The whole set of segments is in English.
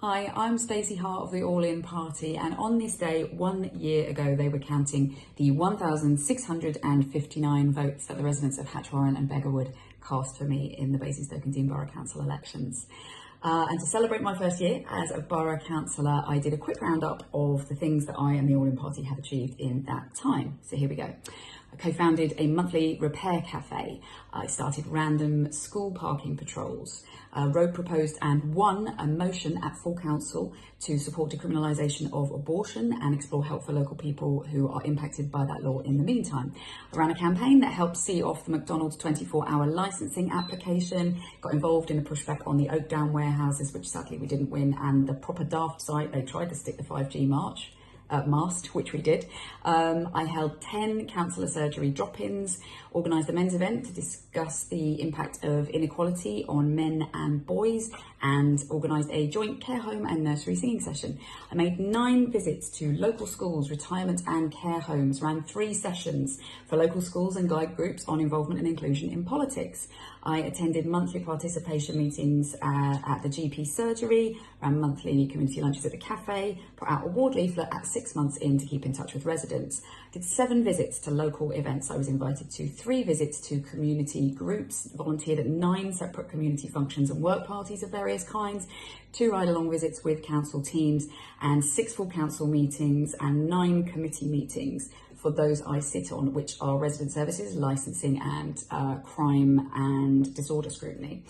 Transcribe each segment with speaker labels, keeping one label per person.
Speaker 1: Hi, I'm Stacy Hart of the All In Party, and on this day 1 year ago they were counting the 1,659 votes that the residents of Hatch Warren and Beggarwood cast for me in the Basingstoke and Deana Borough Council elections. And to celebrate my first year as a Borough Councillor, I did a quick roundup of the things that I and the All In Party have achieved in that time. So here we go. I co-founded a monthly repair cafe. I started random school parking patrols. Road proposed and won a motion at full council to support decriminalisation of abortion and explore help for local people who are impacted by that law in the meantime. I ran a campaign that helped see off the McDonald's 24-hour licensing application, got involved in a pushback on the Oakdown warehouses, which sadly we didn't win, and the proper daft site, they tried to stick the 5G mast, which we did. I held 10 councillor surgery drop-ins, organised a men's event to discuss the impact of inequality on men and boys, and organised a joint care home and nursery singing session. I made 9 visits to local schools, retirement and care homes, ran 3 sessions for local schools and guide groups on involvement and inclusion in politics. I attended monthly participation meetings at the GP surgery, ran monthly community lunches at the cafe, put out a ward leaflet at 6 months in to keep in touch with residents. Did 7 visits to local events I was invited to, 3 visits to community groups, volunteered at 9 separate community functions and work parties of various kinds, 2 ride-along visits with council teams, and 6 full council meetings and 9 committee meetings for those I sit on, which are resident services, licensing and crime and disorder scrutiny.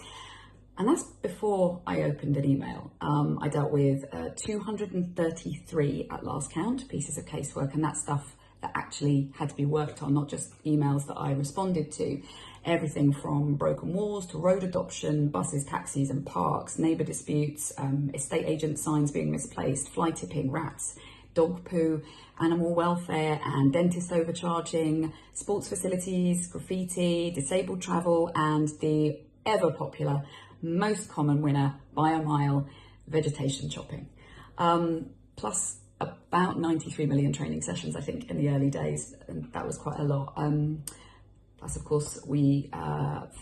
Speaker 1: And that's before I opened an email. I dealt with 233 at last count pieces of casework, and that's stuff that actually had to be worked on, not just emails that I responded to. Everything from broken walls to road adoption, buses, taxis and parks, neighbour disputes, estate agent signs being misplaced, fly tipping, rats, dog poo, animal welfare and dentist overcharging, sports facilities, graffiti, disabled travel, and the ever popular, most common winner by a mile, vegetation chopping. Plus about 93 million training sessions, I think, in the early days, and that was quite a lot. Plus, of course, we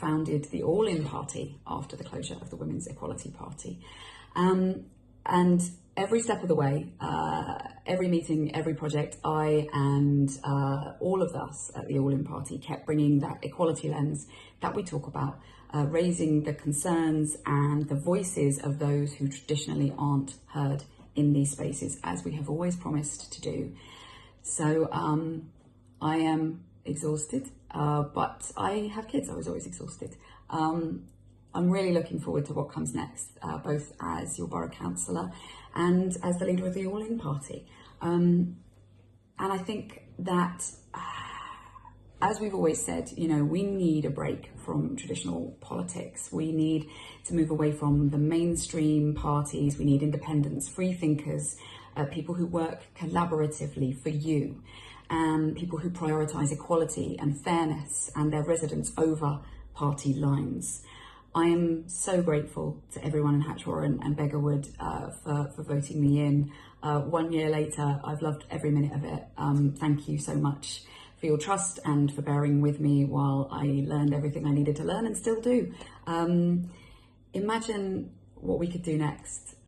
Speaker 1: founded the All In Party after the closure of the Women's Equality Party. And every step of the way, every meeting, every project, I and all of us at the All In Party kept bringing that equality lens that we talk about, raising the concerns and the voices of those who traditionally aren't heard in these spaces, as we have always promised to do. So I am exhausted, but I have kids. I was always exhausted. I'm really looking forward to what comes next, both as your Borough Councillor and as the leader of the All In Party. And I think that, as we've always said, you know, we need a break from traditional politics. We need to move away from the mainstream parties. We need independents, free thinkers, people who work collaboratively for you, and people who prioritise equality and fairness and their residents over party lines. I am so grateful to everyone in Hatch Warren and Beggarwood for voting me in. 1 year later, I've loved every minute of it. Thank you so much for your trust and for bearing with me while I learned everything I needed to learn and still do. Imagine what we could do next.